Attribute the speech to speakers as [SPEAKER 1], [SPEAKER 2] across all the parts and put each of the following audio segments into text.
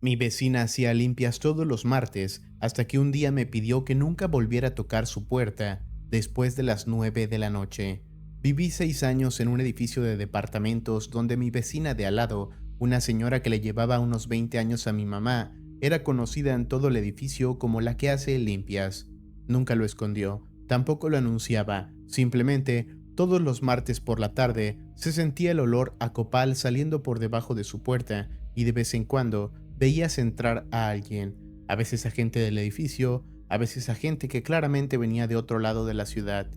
[SPEAKER 1] Mi vecina hacía limpias todos los martes hasta que un día me pidió que nunca volviera a tocar su puerta después de las 9 de la noche. Viví 6 años en un edificio de departamentos donde mi vecina de al lado, una señora que le llevaba unos 20 años a mi mamá, era conocida en todo el edificio como la que hace limpias. Nunca lo escondió, tampoco lo anunciaba, simplemente todos los martes por la tarde se sentía el olor a copal saliendo por debajo de su puerta y de vez en cuando veías entrar a alguien, a veces a gente del edificio, a veces a gente que claramente venía de otro lado de la ciudad,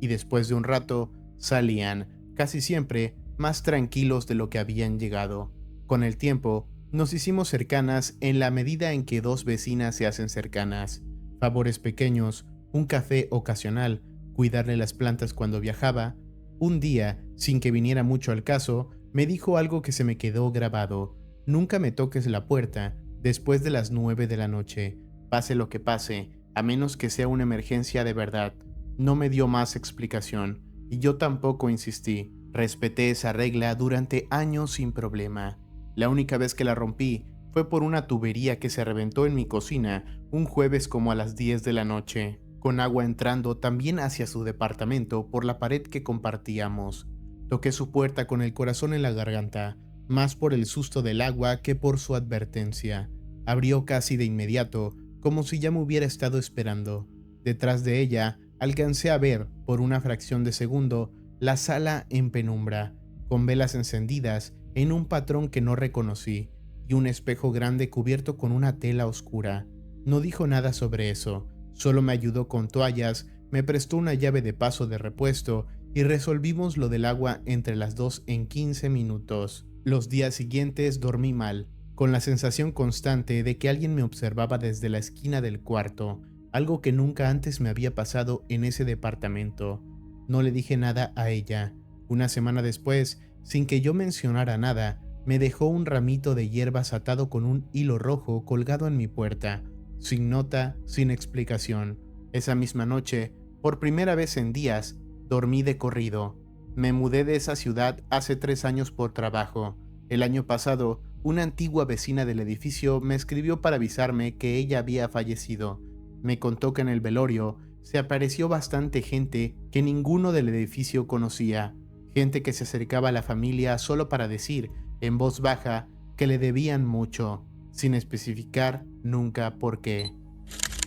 [SPEAKER 1] y después de un rato salían, casi siempre más tranquilos de lo que habían llegado. Con el tiempo, nos hicimos cercanas en la medida en que dos vecinas se hacen cercanas. Favores pequeños, un café ocasional, cuidarle las plantas cuando viajaba. Un día, sin que viniera mucho al caso, me dijo algo que se me quedó grabado. Nunca me toques la puerta después de las 9 de la noche, pase lo que pase, a menos que sea una emergencia de verdad. No me dio más explicación, y yo tampoco insistí. Respeté esa regla durante años sin problema. La única vez que la rompí fue por una tubería que se reventó en mi cocina un jueves como a las 10 de la noche, con agua entrando también hacia su departamento por la pared que compartíamos. Toqué su puerta con el corazón en la garganta, más por el susto del agua que por su advertencia. Abrió casi de inmediato, como si ya me hubiera estado esperando. Detrás de ella, alcancé a ver, por una fracción de segundo, la sala en penumbra, con velas encendidas en un patrón que no reconocí, y un espejo grande cubierto con una tela oscura. No dijo nada sobre eso, solo me ayudó con toallas, me prestó una llave de paso de repuesto y resolvimos lo del agua entre las dos en 15 minutos. Los días siguientes dormí mal, con la sensación constante de que alguien me observaba desde la esquina del cuarto, algo que nunca antes me había pasado en ese departamento. No le dije nada a ella. Una semana después, sin que yo mencionara nada, me dejó un ramito de hierbas atado con un hilo rojo colgado en mi puerta, sin nota, sin explicación. Esa misma noche, por primera vez en días, dormí de corrido. Me mudé de esa ciudad hace 3 años por trabajo. El año pasado, una antigua vecina del edificio me escribió para avisarme que ella había fallecido. Me contó que en el velorio se apareció bastante gente que ninguno del edificio conocía, gente que se acercaba a la familia solo para decir, en voz baja, que le debían mucho, sin especificar nunca por qué.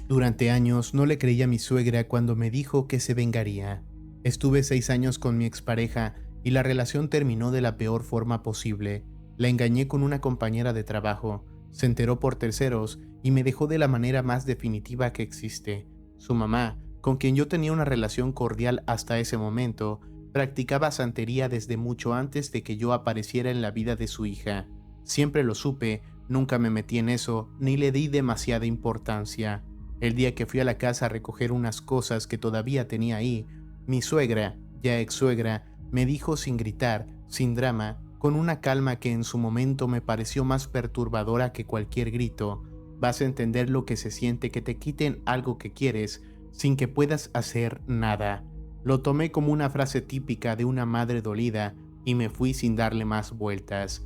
[SPEAKER 1] Durante años no le creí a mi suegra cuando me dijo que se vengaría. Estuve 6 años con mi expareja y la relación terminó de la peor forma posible. La engañé con una compañera de trabajo, se enteró por terceros y me dejó de la manera más definitiva que existe. Su mamá, con quien yo tenía una relación cordial hasta ese momento, practicaba santería desde mucho antes de que yo apareciera en la vida de su hija. Siempre lo supe, nunca me metí en eso, ni le di demasiada importancia. El día que fui a la casa a recoger unas cosas que todavía tenía ahí, mi suegra, ya ex suegra, me dijo sin gritar, sin drama, con una calma que en su momento me pareció más perturbadora que cualquier grito: vas a entender lo que se siente que te quiten algo que quieres sin que puedas hacer nada. Lo tomé como una frase típica de una madre dolida y me fui sin darle más vueltas.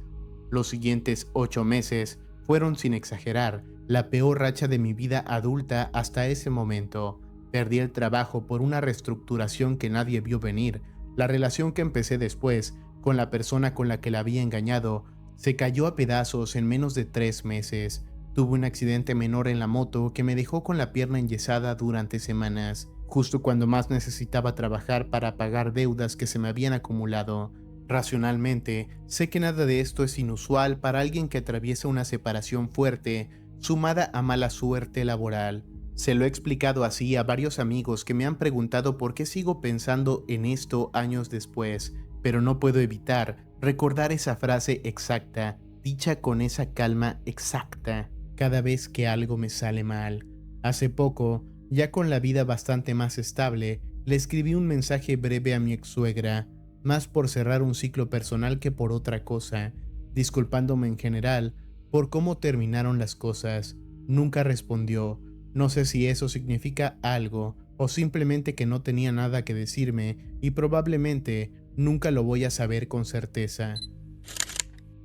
[SPEAKER 1] Los siguientes 8 meses fueron, sin exagerar, la peor racha de mi vida adulta hasta ese momento. Perdí el trabajo por una reestructuración que nadie vio venir. La relación que empecé después, con la persona con la que la había engañado, se cayó a pedazos en menos de 3 meses. Tuve un accidente menor en la moto que me dejó con la pierna enyesada durante semanas, justo cuando más necesitaba trabajar para pagar deudas que se me habían acumulado. Racionalmente, sé que nada de esto es inusual para alguien que atraviesa una separación fuerte, sumada a mala suerte laboral. Se lo he explicado así a varios amigos que me han preguntado por qué sigo pensando en esto años después, pero no puedo evitar recordar esa frase exacta, dicha con esa calma exacta, cada vez que algo me sale mal. Hace poco, ya con la vida bastante más estable, le escribí un mensaje breve a mi ex suegra, más por cerrar un ciclo personal que por otra cosa, disculpándome en general por cómo terminaron las cosas. Nunca respondió. No sé si eso significa algo o simplemente que no tenía nada que decirme, y probablemente nunca lo voy a saber con certeza.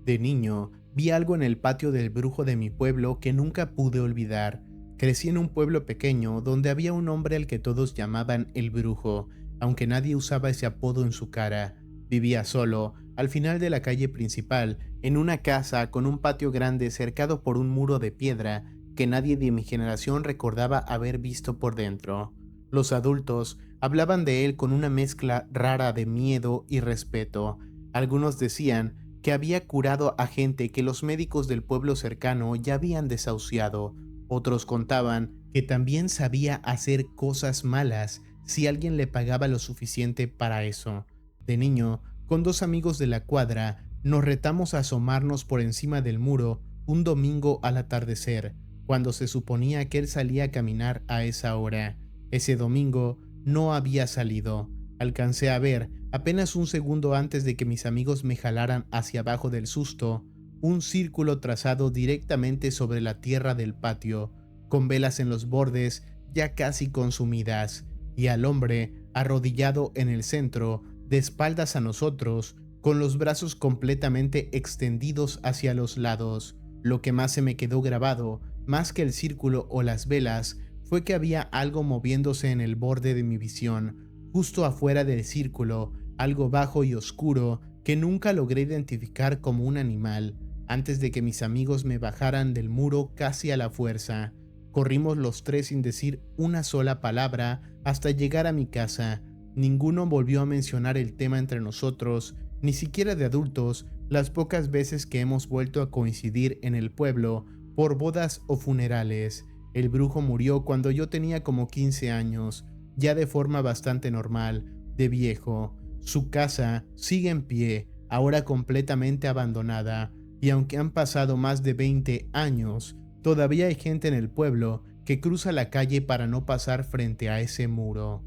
[SPEAKER 1] De niño, Vi algo en el patio del brujo de mi pueblo que nunca pude olvidar. Crecí en un pueblo pequeño donde había un hombre al que todos llamaban el brujo, aunque nadie usaba ese apodo en su cara. Vivía solo, al final de la calle principal, en una casa con un patio grande cercado por un muro de piedra que nadie de mi generación recordaba haber visto por dentro. Los adultos hablaban de él con una mezcla rara de miedo y respeto. Algunos decían que había curado a gente que los médicos del pueblo cercano ya habían desahuciado. Otros contaban que también sabía hacer cosas malas si alguien le pagaba lo suficiente para eso. De niño, con dos amigos de la cuadra, nos retamos a asomarnos por encima del muro un domingo al atardecer, cuando se suponía que él salía a caminar a esa hora. Ese domingo no había salido. Alcancé a ver, apenas un segundo antes de que mis amigos me jalaran hacia abajo del susto, un círculo trazado directamente sobre la tierra del patio, con velas en los bordes ya casi consumidas, y al hombre arrodillado en el centro, de espaldas a nosotros, con los brazos completamente extendidos hacia los lados. Lo que más se me quedó grabado, más que el círculo o las velas, fue que había algo moviéndose en el borde de mi visión, justo afuera del círculo, algo bajo y oscuro que nunca logré identificar como un animal. Antes de que mis amigos me bajaran del muro casi a la fuerza, corrimos los tres sin decir una sola palabra hasta llegar a mi casa. Ninguno volvió a mencionar el tema entre nosotros, ni siquiera de adultos, las pocas veces que hemos vuelto a coincidir en el pueblo por bodas o funerales. El brujo murió cuando yo tenía como 15 años, ya de forma bastante normal, de viejo. Su casa sigue en pie, ahora completamente abandonada, y aunque han pasado más de 20 años, todavía hay gente en el pueblo que cruza la calle para no pasar frente a ese muro.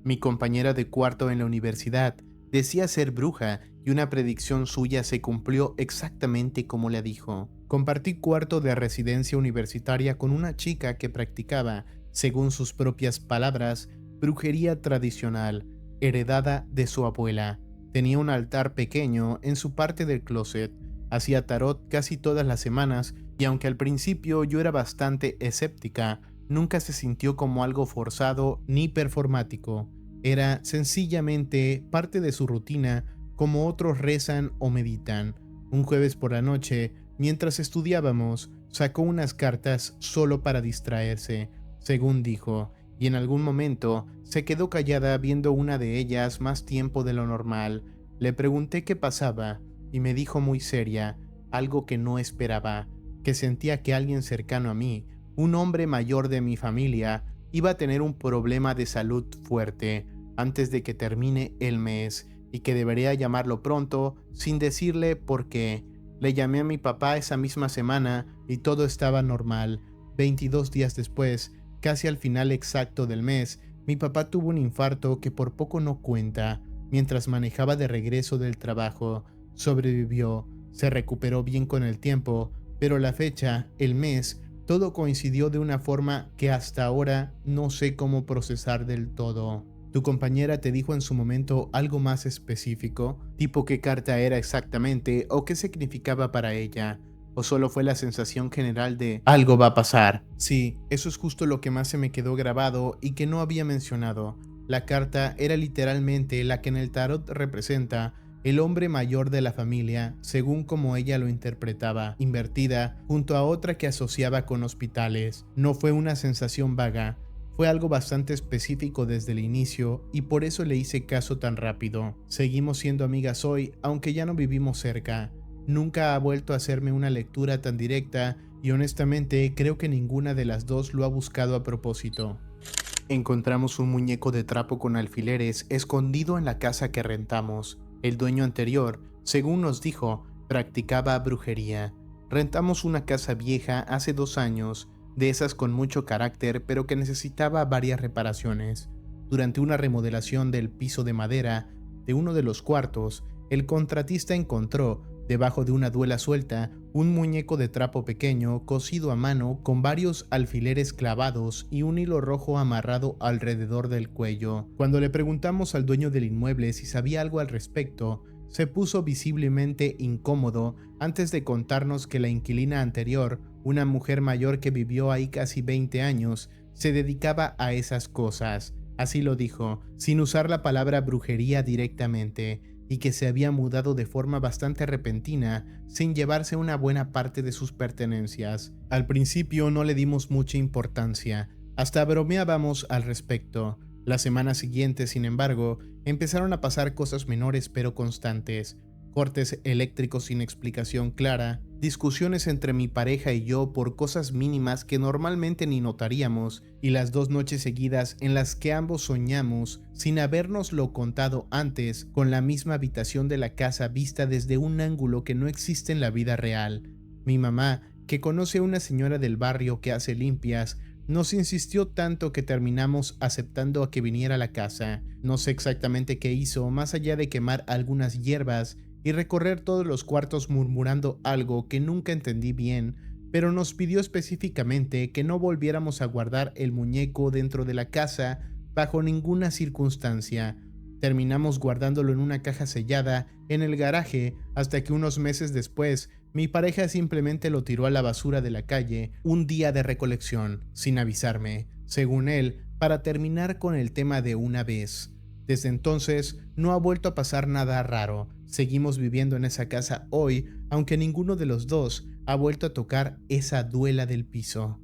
[SPEAKER 1] Mi compañera de cuarto en la universidad decía ser bruja y una predicción suya se cumplió exactamente como le dijo. Compartí cuarto de residencia universitaria con una chica que practicaba, según sus propias palabras, brujería tradicional, heredada de su abuela. Tenía un altar pequeño en su parte del closet, hacía tarot casi todas las semanas y aunque al principio yo era bastante escéptica, nunca se sintió como algo forzado ni performático. Era sencillamente parte de su rutina, como otros rezan o meditan. Un jueves por la noche, mientras estudiábamos, sacó unas cartas solo para distraerse, según dijo, y en algún momento se quedó callada viendo una de ellas más tiempo de lo normal. Le pregunté qué pasaba y me dijo muy seria, algo que no esperaba, que sentía que alguien cercano a mí, un hombre mayor de mi familia, iba a tener un problema de salud fuerte antes de que termine el mes y que debería llamarlo pronto sin decirle por qué. Le llamé a mi papá esa misma semana y todo estaba normal. 22 días después, casi al final exacto del mes, mi papá tuvo un infarto que por poco no cuenta. Mientras manejaba de regreso del trabajo, sobrevivió, se recuperó bien con el tiempo, pero la fecha, el mes, todo coincidió de una forma que hasta ahora no sé cómo procesar del todo. ¿Tu compañera te dijo en su momento algo más específico? ¿Tipo qué carta era exactamente o qué significaba para ella? ¿O solo fue la sensación general de algo va a pasar? Sí, eso es justo lo que más se me quedó grabado y que no había mencionado. La carta era literalmente la que en el tarot representa el hombre mayor de la familia, según como ella lo interpretaba, invertida junto a otra que asociaba con hospitales. No fue una sensación vaga, fue algo bastante específico desde el inicio y por eso le hice caso tan rápido. Seguimos siendo amigas hoy, aunque ya no vivimos cerca. Nunca ha vuelto a hacerme una lectura tan directa y honestamente creo que ninguna de las dos lo ha buscado a propósito. Encontramos un muñeco de trapo con alfileres escondido en la casa que rentamos. El dueño anterior, según nos dijo, practicaba brujería. Rentamos una casa vieja hace 2 años, de esas con mucho carácter pero que necesitaba varias reparaciones. Durante una remodelación del piso de madera de uno de los cuartos, el contratista encontró, debajo de una duela suelta, un muñeco de trapo pequeño cosido a mano con varios alfileres clavados y un hilo rojo amarrado alrededor del cuello. Cuando le preguntamos al dueño del inmueble si sabía algo al respecto, se puso visiblemente incómodo antes de contarnos que la inquilina anterior, una mujer mayor que vivió ahí casi 20 años, se dedicaba a esas cosas. Así lo dijo, sin usar la palabra brujería directamente, y que se había mudado de forma bastante repentina, sin llevarse una buena parte de sus pertenencias. Al principio no le dimos mucha importancia, hasta bromeábamos al respecto. La semana siguiente, sin embargo, empezaron a pasar cosas menores pero constantes. Cortes eléctricos sin explicación clara, discusiones entre mi pareja y yo por cosas mínimas que normalmente ni notaríamos, y las 2 noches seguidas en las que ambos soñamos, sin habérnoslo contado antes, con la misma habitación de la casa vista desde un ángulo que no existe en la vida real. Mi mamá, que conoce a una señora del barrio que hace limpias, nos insistió tanto que terminamos aceptando a que viniera a la casa. No sé exactamente qué hizo, más allá de quemar algunas hierbas y recorrer todos los cuartos murmurando algo que nunca entendí bien, pero nos pidió específicamente que no volviéramos a guardar el muñeco dentro de la casa bajo ninguna circunstancia. Terminamos guardándolo en una caja sellada en el garaje hasta que unos meses después mi pareja simplemente lo tiró a la basura de la calle un día de recolección, sin avisarme, según él, para terminar con el tema de una vez. Desde entonces no ha vuelto a pasar nada raro. Seguimos viviendo en esa casa hoy, aunque ninguno de los dos ha vuelto a tocar esa duela del piso.